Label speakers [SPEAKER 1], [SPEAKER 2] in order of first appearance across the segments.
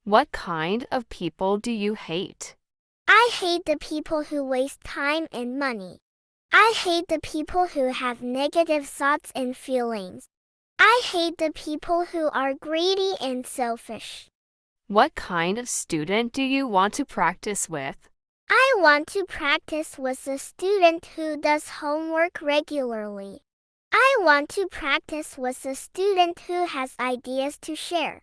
[SPEAKER 1] What kind of people do you hate?
[SPEAKER 2] I hate the people who waste time and money. I hate the people who have negative thoughts and feelings. I hate the people who are greedy and selfish.
[SPEAKER 1] What kind of student do you want to practice with?
[SPEAKER 2] I want to practice with a student who does homework regularly. I want to practice with a student who has ideas to share.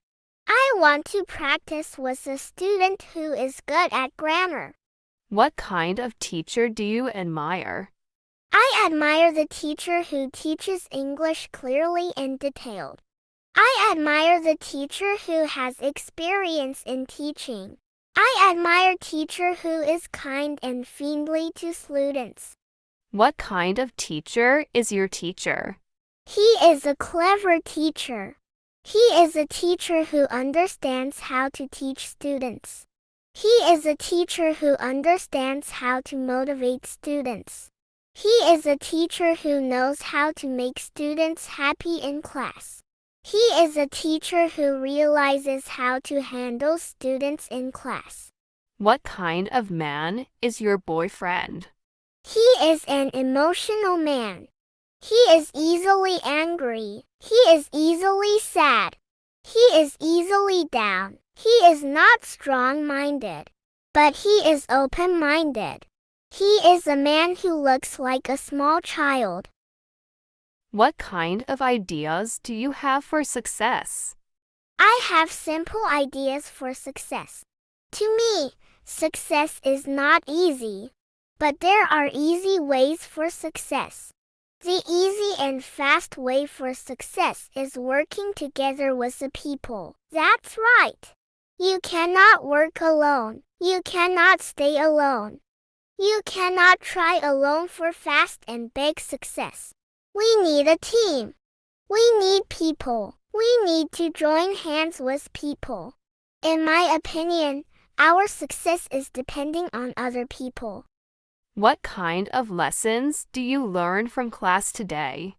[SPEAKER 2] I want to practice with a student who is good at grammar.
[SPEAKER 1] What kind of teacher do you admire?
[SPEAKER 2] I admire the teacher who teaches English clearly and detailed. I admire the teacher who has experience in teaching. I admire teacher who is kind and friendly to students.
[SPEAKER 1] What kind of teacher is your teacher?
[SPEAKER 2] He is a clever teacher. He is a teacher who understands how to teach students. He is a teacher who understands how to motivate students. He is a teacher who knows how to make students happy in class. He is a teacher who realizes how to handle students in class.
[SPEAKER 1] What kind of man is your boyfriend?
[SPEAKER 2] He is an emotional man. He is easily angry. He is easily sad. He is easily down. He is not strong-minded, but he is open-minded. He is a man who looks like a small child.
[SPEAKER 1] What kind of ideas do you have for success?
[SPEAKER 2] I have simple ideas for success. To me, success is not easy, but there are easy ways for success. The easy and fast way for success is working together with the people. That's right. You cannot work alone. You cannot stay alone. You cannot try alone for fast and big success. We need a team. We need people. We need to join hands with people. In my opinion, our success is depending on other people.
[SPEAKER 1] What kind of lessons do you learn from class today?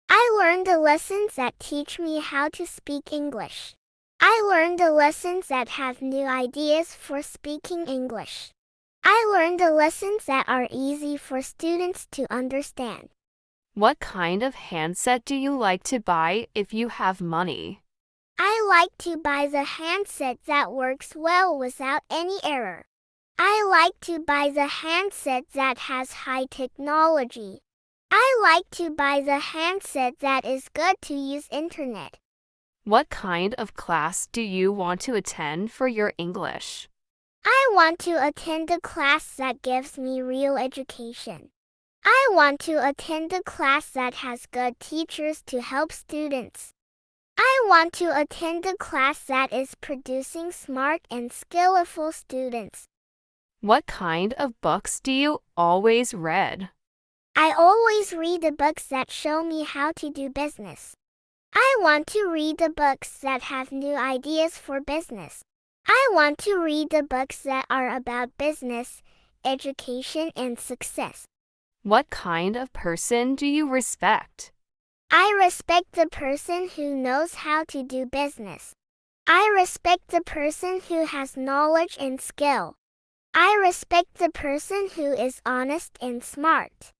[SPEAKER 2] I learned the lessons that teach me how to speak English. I learned the lessons that have new ideas for speaking English. I learned the lessons that are easy for students to understand.
[SPEAKER 1] What kind of handset do you like to buy if you have money?
[SPEAKER 2] I like to buy the handset that works well without any error. I like to buy the handset that has high technology. I like to buy the handset that is good to use internet.
[SPEAKER 1] What kind of class do you want to attend for your English?
[SPEAKER 2] I want to attend a class that gives me real education. I want to attend a class that has good teachers to help students. I want to attend a class that is producing smart and skillful students.
[SPEAKER 1] What kind of books do you always read?
[SPEAKER 2] I always read the books that show me how to do business. I want to read the books that have new ideas for business. I want to read the books that are about business, education, and success.
[SPEAKER 1] What kind of person do you respect?
[SPEAKER 2] I respect the person who knows how to do business. I respect the person who has knowledge and skill. I respect the person who is honest and smart.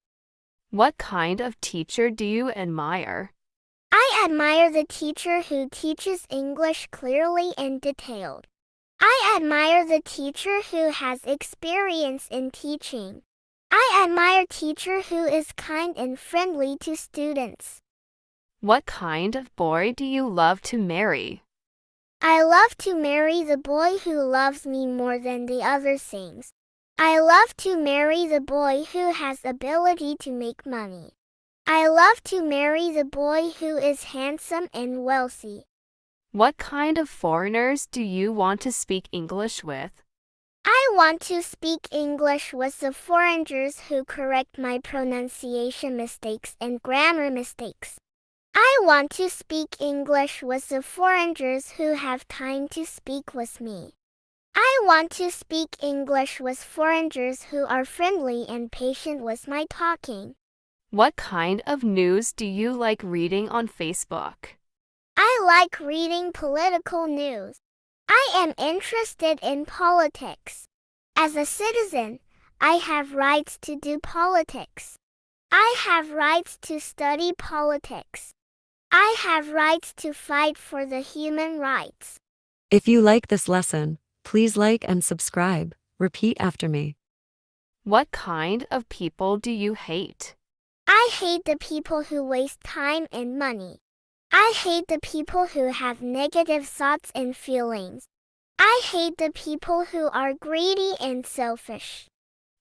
[SPEAKER 1] What kind of teacher do you admire?
[SPEAKER 2] I admire the teacher who teaches English clearly and detailed. I admire the teacher who has experience in teaching. I admire teacher who is kind and friendly to students.
[SPEAKER 1] What kind of boy do you love to marry?
[SPEAKER 2] I love to marry the boy who loves me more than the other things. I love to marry the boy who has ability to make money. I love to marry the boy who is handsome and wealthy.
[SPEAKER 1] What kind of foreigners do you want to speak English with?
[SPEAKER 2] I want to speak English with the foreigners who correct my pronunciation mistakes and grammar mistakes. I want to speak English with the foreigners who have time to speak with me. I want to speak English with foreigners who are friendly and patient with my talking.
[SPEAKER 1] What kind of news do you like reading on Facebook?
[SPEAKER 2] I like reading political news. I am interested in politics. As a citizen, I have rights to do politics. I have rights to study politics. I have rights to fight for the human rights.
[SPEAKER 3] If you like this lesson, please like and subscribe. Repeat after me.
[SPEAKER 1] What kind of people do you hate?
[SPEAKER 2] I hate the people who waste time and money. I hate the people who have negative thoughts and feelings. I hate the people who are greedy and selfish.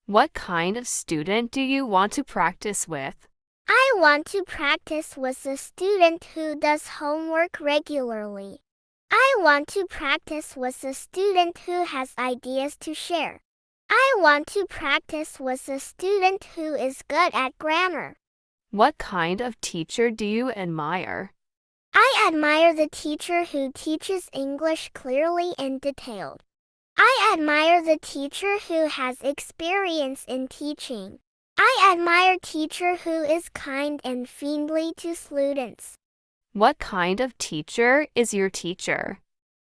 [SPEAKER 1] What kind of student do you want to practice with?
[SPEAKER 2] I want to practice with a student who does homework regularly. I want to practice with a student who has ideas to share. I want to practice with a student who is good at grammar.
[SPEAKER 1] What kind of teacher do you admire?
[SPEAKER 2] I admire the teacher who teaches English clearly and detailed. I admire the teacher who has experience in teaching. I admire teacher who is kind and friendly to students.
[SPEAKER 1] What kind of teacher is your teacher?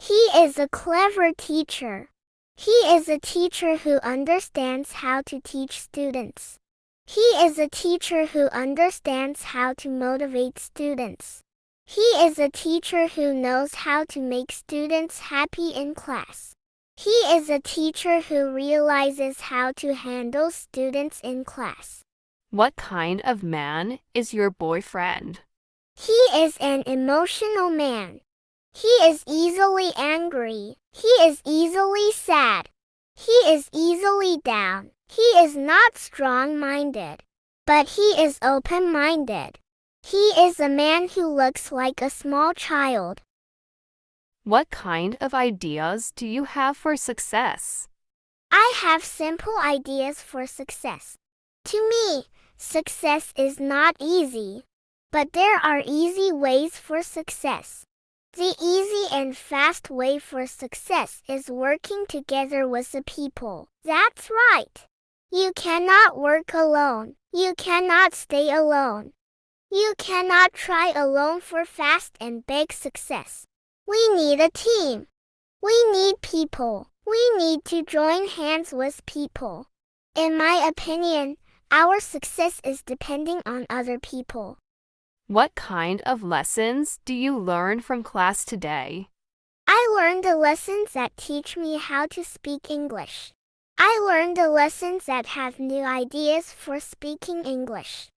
[SPEAKER 2] He is a clever teacher. He is a teacher who understands how to teach students. He is a teacher who understands how to motivate students. He is a teacher who knows how to make students happy in class. He is a teacher who realizes how to handle students in class.
[SPEAKER 1] What kind of man is your boyfriend?
[SPEAKER 2] He is an emotional man. He is easily angry. He is easily sad. He is easily down. He is not strong-minded, but he is open-minded. He is a man who looks like a small child.
[SPEAKER 1] What kind of ideas do you have for success?
[SPEAKER 2] I have simple ideas for success. To me, success is not easy, but there are easy ways for success. The easy and fast way for success is working together with the people. That's right. You cannot work alone. You cannot stay alone. You cannot try alone for fast and big success. We need a team. We need people. We need to join hands with people. In my opinion, our success is depending on other people.
[SPEAKER 1] What kind of lessons do you learn from class today?
[SPEAKER 2] I learned the lessons that teach me how to speak English. I learned the lessons that have new ideas for speaking English.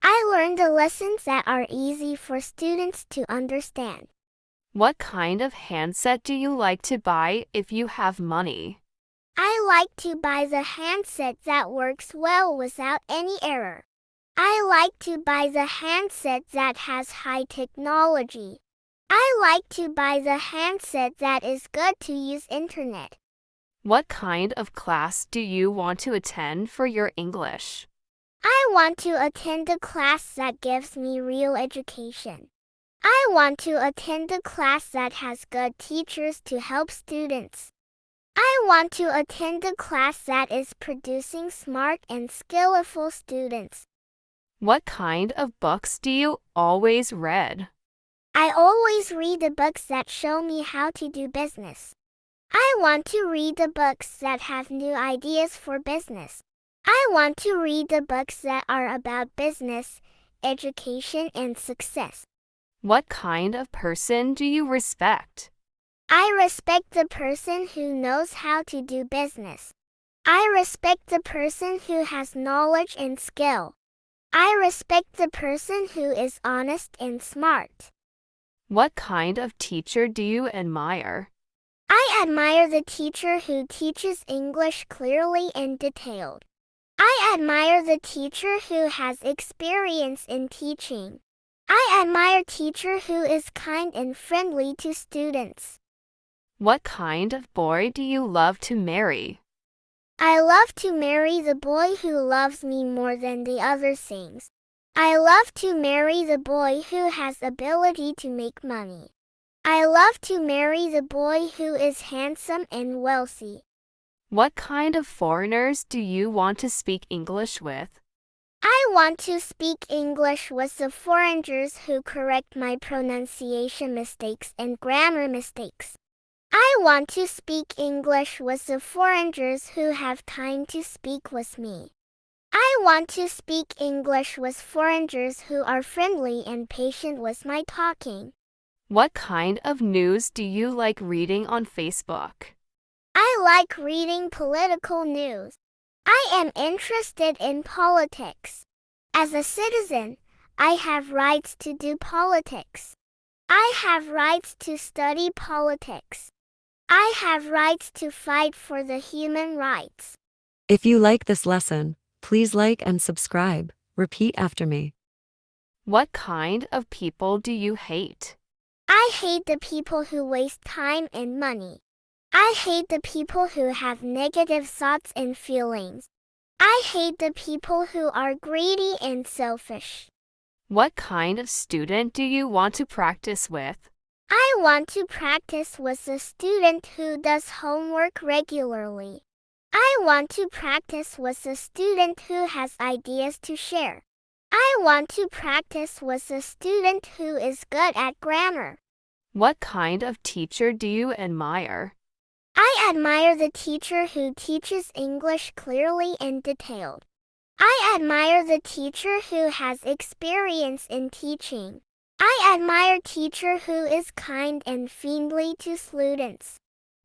[SPEAKER 2] I learned the lessons that are easy for students to understand.
[SPEAKER 1] What kind of handset do you like to buy if you have money?
[SPEAKER 2] I like to buy the handset that works well without any error. I like to buy the handset that has high technology. I like to buy the handset that is good to use internet.
[SPEAKER 1] What kind of class do you want to attend for your English?
[SPEAKER 2] I want to attend a class that gives me real education. I want to attend a class that has good teachers to help students. I want to attend a class that is producing smart and skillful students.
[SPEAKER 1] What kind of books do you always read?
[SPEAKER 2] I always read the books that show me how to do business. I want to read the books that have new ideas for business. I want to read the books that are about business, education, and success.
[SPEAKER 1] What kind of person do you respect?
[SPEAKER 2] I respect the person who knows how to do business. I respect the person who has knowledge and skill. I respect the person who is honest and smart.
[SPEAKER 1] What kind of teacher do you admire?
[SPEAKER 2] I admire the teacher who teaches English clearly and detailed. I admire the teacher who has experience in teaching. I admire teacher who is kind and friendly to students.
[SPEAKER 1] What kind of boy do you love to marry?
[SPEAKER 2] I love to marry the boy who loves me more than the other things. I love to marry the boy who has ability to make money. I love to marry the boy who is handsome and wealthy.
[SPEAKER 1] What kind of foreigners do you want to speak English with?
[SPEAKER 2] I want to speak English with the foreigners who correct my pronunciation mistakes and grammar mistakes. I want to speak English with the foreigners who have time to speak with me. I want to speak English with foreigners who are friendly and patient with my talking.
[SPEAKER 1] What kind of news do you like reading on Facebook?
[SPEAKER 2] I like reading political news. I am interested in politics. As a citizen, I have rights to do politics. I have rights to study politics. I have rights to fight for the human rights.
[SPEAKER 3] If you like this lesson, please like and subscribe. Repeat after me.
[SPEAKER 1] What kind of people do you hate?
[SPEAKER 2] I hate the people who waste time and money. I hate the people who have negative thoughts and feelings. I hate the people who are greedy and selfish.
[SPEAKER 1] What kind of student do you want to practice with?
[SPEAKER 2] I want to practice with a student who does homework regularly. I want to practice with a student who has ideas to share. I want to practice with a student who is good at grammar.
[SPEAKER 1] What kind of teacher do you admire?
[SPEAKER 2] I admire the teacher who teaches English clearly and detailed. I admire the teacher who has experience in teaching. I admire teacher who is kind and friendly to students.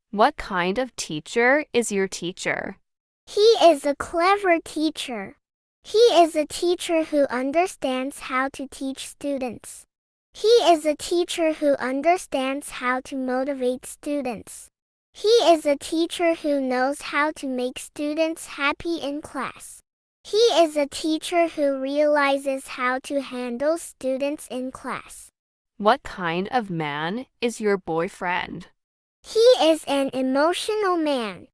[SPEAKER 1] What kind of teacher is your teacher?
[SPEAKER 2] He is a clever teacher. He is a teacher who understands how to teach students. He is a teacher who understands how to motivate students. He is a teacher who knows how to make students happy in class. He is a teacher who realizes how to handle students in class.
[SPEAKER 1] What kind of man is your boyfriend?
[SPEAKER 2] He is an emotional man.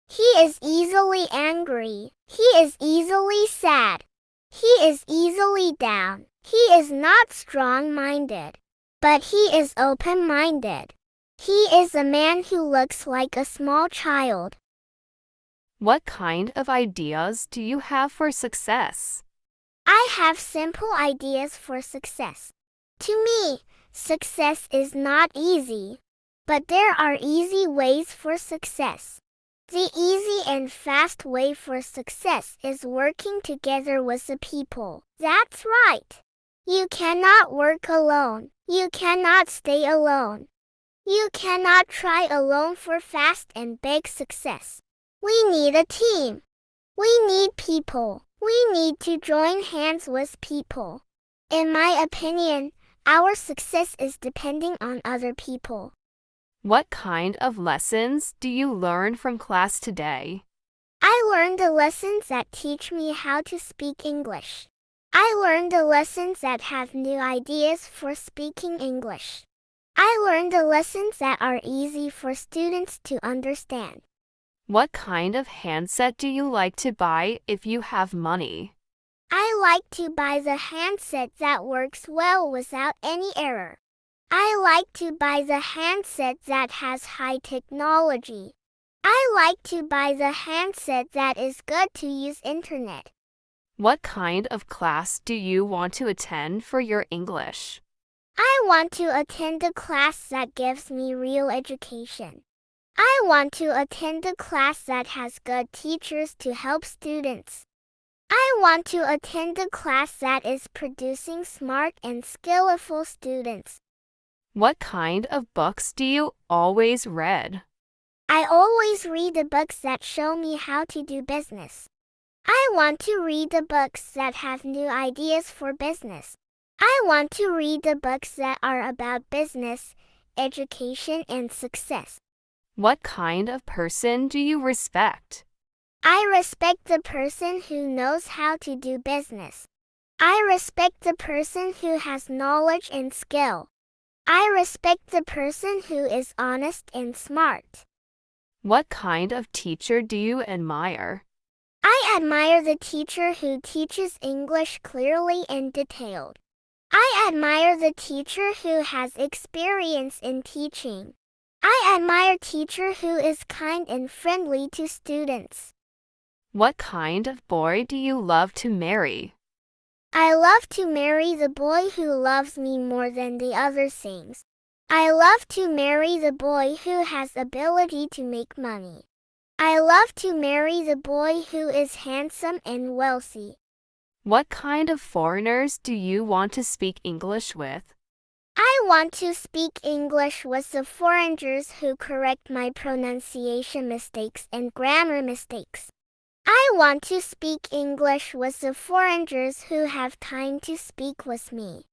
[SPEAKER 2] He is easily angry. He is easily sad. He is easily down. He is not strong-minded, but he is open-minded. He is a man who looks like a small child.
[SPEAKER 1] What kind of ideas do you have for success?
[SPEAKER 2] I have simple ideas for success. To me, success is not easy, but there are easy ways for success. The easy and fast way for success is working together with the people. That's right. You cannot work alone. You cannot stay alone. You cannot try alone for fast and big success. We need a team. We need people. We need to join hands with people. In my opinion, our success is depending on other people.
[SPEAKER 1] What kind of lessons do you learn from class today?
[SPEAKER 2] I learned the lessons that teach me how to speak English. I learned the lessons that have new ideas for speaking English. I learned the lessons that are easy for students to understand.
[SPEAKER 1] What kind of handset do you like to buy if you have money?
[SPEAKER 2] I like to buy the handset that works well without any error. I like to buy the handset that has high technology. I like to buy the handset that is good to use internet.
[SPEAKER 1] What kind of class do you want to attend for your English?
[SPEAKER 2] I want to attend a class that gives me real education. I want to attend a class that has good teachers to help students. I want to attend a class that is producing smart and skillful students.
[SPEAKER 1] What kind of books do you always read?
[SPEAKER 2] I always read the books that show me how to do business. I want to read the books that have new ideas for business. I want to read the books that are about business, education, and success.
[SPEAKER 1] What kind of person do you respect?
[SPEAKER 2] I respect the person who knows how to do business. I respect the person who has knowledge and skill. I respect the person who is honest and smart.
[SPEAKER 1] What kind of teacher do you admire?
[SPEAKER 2] I admire the teacher who teaches English clearly and detailed. I admire the teacher who has experience in teaching. I admire teacher who is kind and friendly to students.
[SPEAKER 1] What kind of boy do you love to marry?
[SPEAKER 2] I love to marry the boy who loves me more than the other things. I love to marry the boy who has ability to make money. I love to marry the boy who is handsome and wealthy.
[SPEAKER 1] What kind of foreigners do you want to speak English with?
[SPEAKER 2] I want to speak English with the foreigners who correct my pronunciation mistakes and grammar mistakes. I want to speak English with the foreigners who have time to speak with me.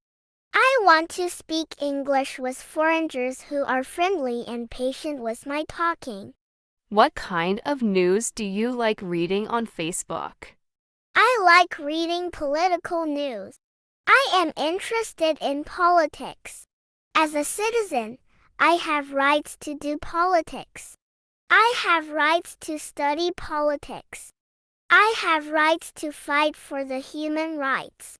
[SPEAKER 2] I want to speak English with foreigners who are friendly and patient with my talking.
[SPEAKER 1] What kind of news do you like reading on Facebook?
[SPEAKER 2] I like reading political news. I am interested in politics. As a citizen, I have rights to do politics. I have rights to study politics. I have rights to fight for the human rights.